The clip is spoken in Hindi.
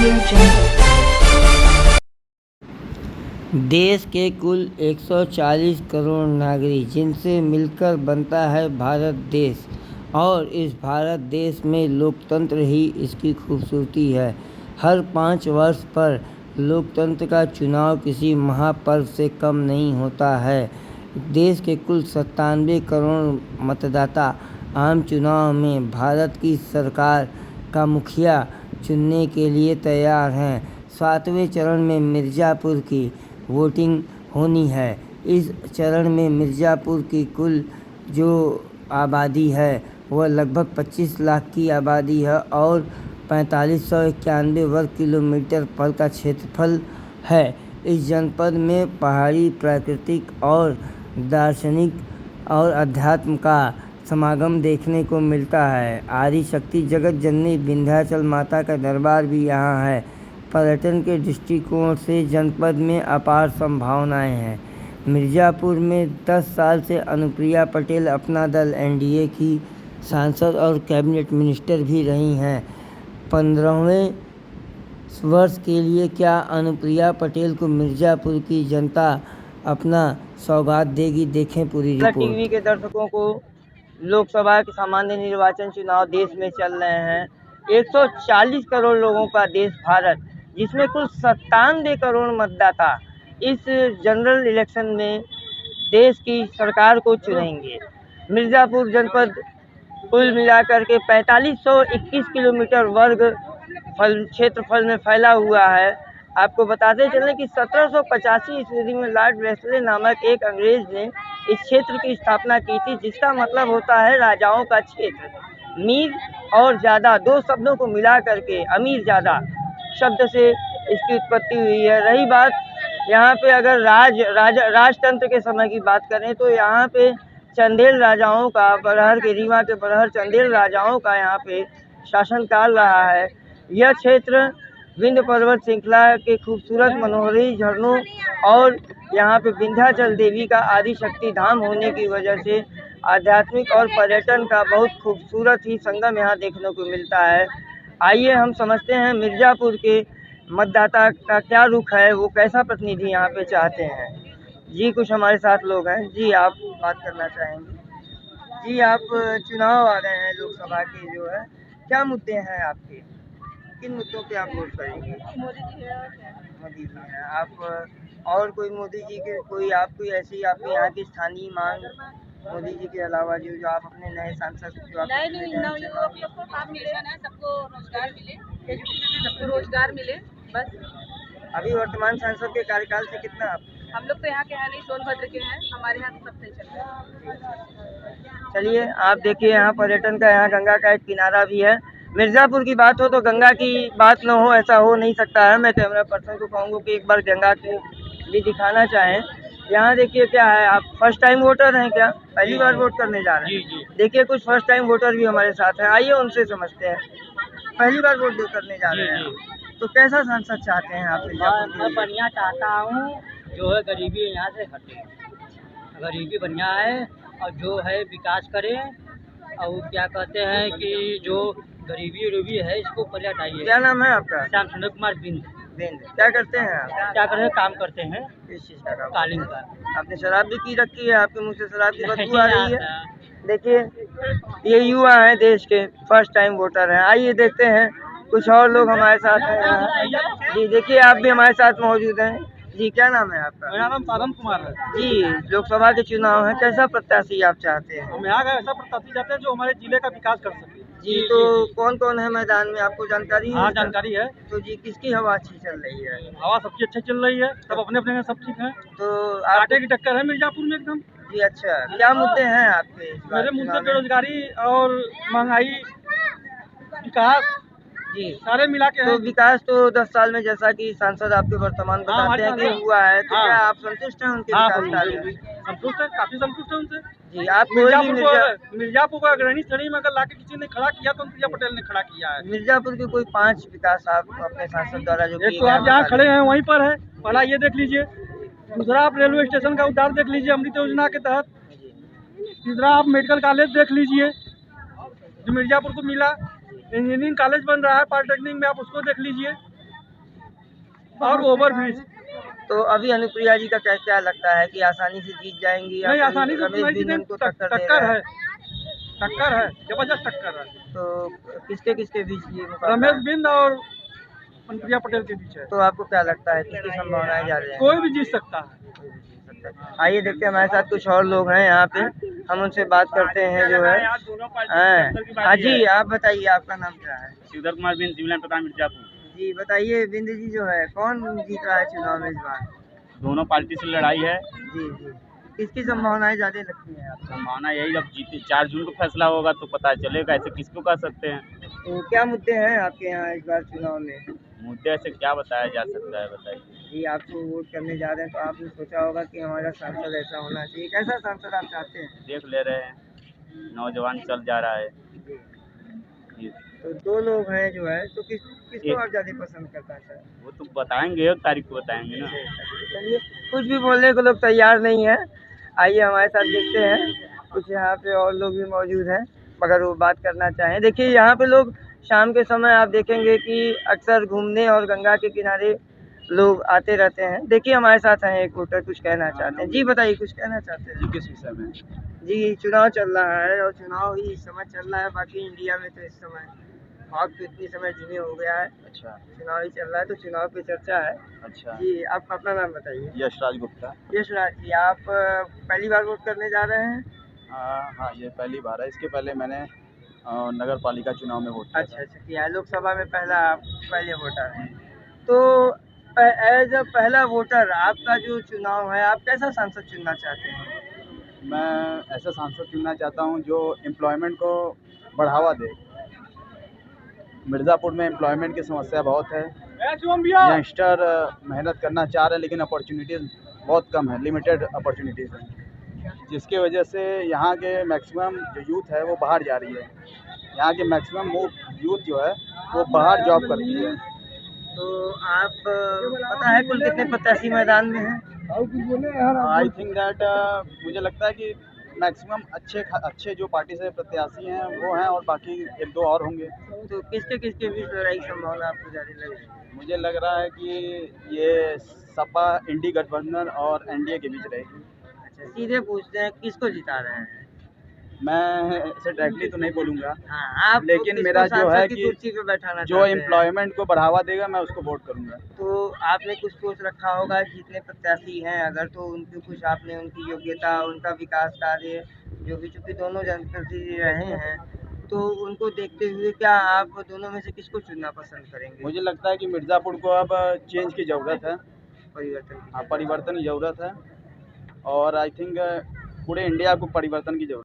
Audio Jungle। देश के कुल 140 करोड़ नागरिक जिनसे मिलकर बनता है भारत देश, और इस भारत देश में लोकतंत्र ही इसकी खूबसूरती है। हर 5 वर्ष पर लोकतंत्र का चुनाव किसी महापर्व से कम नहीं होता है। देश के कुल 97 करोड़ मतदाता आम चुनाव में भारत की सरकार का मुखिया चुनने के लिए तैयार हैं। 7वें चरण में मिर्ज़ापुर की वोटिंग होनी है। इस चरण में मिर्ज़ापुर की कुल जो आबादी है वह लगभग 25 लाख की आबादी है और 4591 वर्ग किलोमीटर पर का क्षेत्रफल है। इस जनपद में पहाड़ी, प्राकृतिक और दार्शनिक और अध्यात्म का समागम देखने को मिलता है। आदि शक्ति जगत जननी विंध्याचल माता का दरबार भी यहाँ है। पर्यटन के दृष्टिकोण से जनपद में अपार संभावनाएं हैं। मिर्ज़ापुर में 10 साल से अनुप्रिया पटेल अपना दल एनडीए की सांसद और कैबिनेट मिनिस्टर भी रही हैं। 15वें वर्ष के लिए क्या अनुप्रिया पटेल को मिर्ज़ापुर की जनता अपना सौगात देगी? देखें पूरी रिपोर्ट। टीवी के दर्शकों को लोकसभा के सामान्य निर्वाचन चुनाव देश में चल रहे हैं। 140 करोड़ लोगों का देश भारत, जिसमें कुल 97 करोड़ मतदाता इस जनरल इलेक्शन में देश की सरकार को चुनेंगे। मिर्ज़ापुर जनपद कुल मिलाकर के 4521 किलोमीटर वर्ग क्षेत्रफल में फैला हुआ है। आपको बताते चलें कि 1785 ईस्वी में लॉर्ड वेल्लेस्ली नामक एक अंग्रेज ने इस क्षेत्र की स्थापना की थी, जिसका मतलब होता है राजाओं का क्षेत्र। मीर और ज़्यादा दो शब्दों को मिला करके अमीर ज़्यादा शब्द से इसकी उत्पत्ति हुई है। रही बात यहाँ पे अगर राजतंत्र के समय की बात करें तो यहाँ पे चंदेल राजाओं का, बरहर के रीवा के बरहर चंदेल राजाओं का यहाँ पे शासनकाल रहा है। यह क्षेत्र विंध्य पर्वत श्रृंखला के खूबसूरत मनोहरी झरनों और यहाँ पे विंध्याचल देवी का आदि शक्ति धाम होने की वजह से आध्यात्मिक और पर्यटन का बहुत खूबसूरत ही संगम यहाँ देखने को मिलता है। आइए हम समझते हैं मिर्ज़ापुर के मतदाता का क्या रुख है, वो कैसा प्रतिनिधि यहाँ पे चाहते हैं। जी कुछ हमारे साथ लोग हैं। जी आप बात करना चाहेंगे? जी आप चुनाव आ रहे हैं लोकसभा के जो है, क्या मुद्दे हैं आपके? किन मुद्दों पे आप वोट करेंगे? मोदी जी हैं आप, और कोई मोदी जी के कोई आपकी ऐसी आपके यहाँ की स्थानीय मांग मोदी जी के अलावा जो आप अपने नए सांसद जो आप सबको काम मिले ना, सबको रोजगार मिले, सबको रोजगार मिले बस। अभी वर्तमान सांसद के कार्यकाल से कितना आप? हम लोग तो यहाँ के हैं नहीं, सोनभद्र के हैं, हमारे यहाँ तो सब सही चल रहा है। चलिए आप देखिए यहाँ पर्यटन का, यहाँ गंगा का एक किनारा भी है। मिर्ज़ापुर की बात हो तो गंगा की बात न हो, ऐसा हो नहीं सकता है। मैं कैमरा पर्सन को कहूँगा कि एक बार गंगा को भी दिखाना चाहें। यहाँ देखिए क्या है, आप फर्स्ट टाइम वोटर हैं क्या? पहली बार वोट करने जा रहे हैं? देखिए कुछ फर्स्ट टाइम वोटर भी हमारे साथ हैं, आइए उनसे समझते हैं। पहली बार वोट करने जा रहे हैं, तो कैसा सांसद चाहते हैं आप? मैं बढ़िया चाहता हूँ, जो है गरीबी यहाँ से हटे, गरीबी बढ़िया है और जो है विकास करे, और क्या कहते हैं कि जो गरीबी है इसको पहले हटाइए। क्या नाम है आपका? श्याम सुंदर कुमार बिंद। क्या करते हैं आप? क्या करते हैं? काम करते हैं। किस चीज़ का काम? कालीन का। आपने शराब भी पी रखी है? आपके मुँह से शराब की बदबू आ रही है। देखिए ये युवा हैं, देश के फर्स्ट टाइम वोटर हैं। आइए देखते हैं कुछ और लोग हमारे साथ हैं यहाँ। जी देखिए आप भी हमारे साथ मौजूद हैं। जी क्या नाम है आपका? मेरा नाम साधन कुमार है। जी लोकसभा के चुनाव है, कैसा प्रत्याशी आप चाहते हैं? हम यहाँ का ऐसा प्रत्याशी चाहते हैं जो हमारे जिले का विकास कर सके। जी तो कौन कौन है मैदान में, आपको जानकारी है? हाँ जानकारी है। तो जी किसकी हवा अच्छी चल रही है? हवा सबकी अच्छी चल रही है, सब अपने अपने हैं, सब ठीक है। तो आटे की टक्कर है मिर्ज़ापुर में एकदम। जी अच्छा, क्या मुद्दे हैं आपके? मेरे मुद्दे बेरोजगारी और महंगाई, विकास, जी सारे मिला के तो विकास तो 10 साल में जैसा कि सांसद आपके वर्तमान बताते हैं कि हुआ है, तो क्या आप संतुष्ट हैं उनके विकास कार्यों से? संतुष्ट है, काफी संतुष्ट है उनसे। जी आप मिर्ज़ापुर को अग्रणी श्रेणी में अगर लाके किसी ने खड़ा किया तो अनुप्रिया पटेल ने खड़ा किया है। मिर्ज़ापुर के कोई 5 विकास आप अपने सांसद द्वारा जो एक तो आप जहाँ खड़े हैं वहीं पर है, पहला ये देख लीजिए। दूसरा आप रेलवे स्टेशन का उद्धार देख लीजिए अमृत योजना के तहत। तीसरा आप मेडिकल कॉलेज देख लीजिए जो मिर्ज़ापुर को मिला। इंजीनियरिंग कॉलेज बन रहा है पॉलिटेक्निक में, आप उसको देख लीजिए। और ओवर ब्रिज। तो अभी अनुप्रिया जी का क्या क्या लगता है कि आसानी से जीत जाएंगी या नहीं, फिर आसानी से रमेश नहीं बिन जीते, उनको टक्कर दे टक्कर रहा है, टक्कर है, जबरदस्त टक्कर है। तो किसके किसके बीच ये मुकाबला रमेश है? बिंद और अनुप्रिया पटेल के बीच है। तो आपको क्या लगता है किसकी संभावनाएं ज्यादा है? कोई भी जीत सकता है। आइए देखते हैं हमारे साथ कुछ और लोग हैं यहाँ पे, हम उनसे बात करते हैं जो है। हाँ जी, आप बताइए आपका नाम क्या है? श्रीधर कुमार बिन सिविल लाइन प्रधान मिर्जापुर। जी बताइए बिंद जी जो है कौन जीत रहा है चुनाव में इस बार? दोनों पार्टी से लड़ाई है। जी जी, किसकी संभावनाएं ज्यादा लगती है आपको? संभावना यही, जब जीते 4 जून को फैसला होगा तो पता चलेगा, ऐसे किसको कह सकते हैं। तो क्या मुद्दे हैं आपके यहाँ इस बार चुनाव में? मुद्दे से क्या बताया जा सकता है, बताइए। जी आपको वोट करने जा रहे हैं तो आपने सोचा होगा कि हमारा सांसद ऐसा होना चाहिए, कैसा सांसद आप चाहते हैं? देख ले रहे हैं, नौजवान चल जा रहा है। जी। तो दो लोग हैं जो है, तो किसको एक- आप ज़्यादा पसंद करना चाहें? वो तो बताएंगे, 1 तारीख को बताएंगे ना। चलिए, कुछ भी बोलने को लोग तैयार नहीं है। आइए हमारे साथ देखते हैं, कुछ यहाँ पे और लोग भी मौजूद हैं मगर वो बात करना चाहें। देखिए यहाँ पे लोग शाम के समय आप देखेंगे कि अक्सर घूमने और गंगा के किनारे लोग आते रहते हैं। देखिए हमारे साथ हैं एक वोटर, कुछ कहना चाहते हैं। जी बताइए, कुछ कहना चाहते हैं? किस विषय में? जी चुनाव चल रहा है और चुनाव ही इस समय चल रहा है, बाकी इंडिया में तो इस समय भाग तो इतनी समय धीमे हो गया है, अच्छा चुनाव ही चल रहा है तो चुनाव पे चर्चा है। अच्छा। जी आप अपना नाम बताइए। यशराज गुप्ता। यशराज जी, आप पहली बार वोट करने जा रहे हैं? हाँ, ये पहली बार है। इसके पहले मैंने नगर पालिका चुनाव में वोट किया अच्छा अच्छा किया है, लोकसभा में पहले वोटर हैं। तो एज अ पहला वोटर आपका जो चुनाव है, आप कैसा सांसद चुनना चाहते हैं? मैं ऐसा सांसद चुनना चाहता हूँ जो एम्प्लॉयमेंट को बढ़ावा दे। मिर्ज़ापुर में एम्प्लॉयमेंट की समस्या बहुत है। यंगस्टर मेहनत करना चाह रहे हैं लेकिन अपॉर्चुनिटीज़ बहुत कम है, लिमिटेड अपॉर्चुनिटीज़ हैं, जिसकी वजह से यहाँ के मैक्सिमम जो यूथ है वो बाहर जा रही है। यहाँ के मैक्सिमम यूथ जो है वो बाहर जॉब करती है। तो आप पता है कुल कितने प्रत्याशी मैदान में हैं? आई थिंक दैट मुझे लगता है कि मैक्सिमम अच्छे जो पार्टी से प्रत्याशी हैं वो हैं और बाकी 1-2 और होंगे। तो किसके किसके बीच लड़ाई की संभावना आपको ज़्यादा लग रही है? मुझे लग रहा है कि ये सपा इंडी गठबंधन और एनडीए के बीच रहेगी। अच्छा सीधे पूछते हैं, किसको जिता रहे हैं? मैं ऐसे डायरेक्टली तो नहीं बोलूँगा, हाँ, आप लेकिन किसको मेरा जो सांसद है की कि कुर्सी पे बैठाना जो चाहते हैं? एम्प्लॉयमेंट को बढ़ावा देगा मैं उसको वोट करूँगा। तो आपने कुछ सोच रखा होगा, जितने प्रत्याशी हैं अगर, तो उनकी कुछ आपने उनकी योग्यता, उनका विकास कार्य जो भी, चूँकि दोनों जनप्रतिनिधि रहे हैं, तो उनको देखते हुए क्या आप दोनों में से किसको चुनना पसंद करेंगे? मुझे लगता है कि मिर्ज़ापुर को अब चेंज की ज़रूरत है, परिवर्तन की? हाँ परिवर्तन की ज़रूरत है और आई थिंक पूरे इंडिया को परिवर्तन की ज़रूरत है।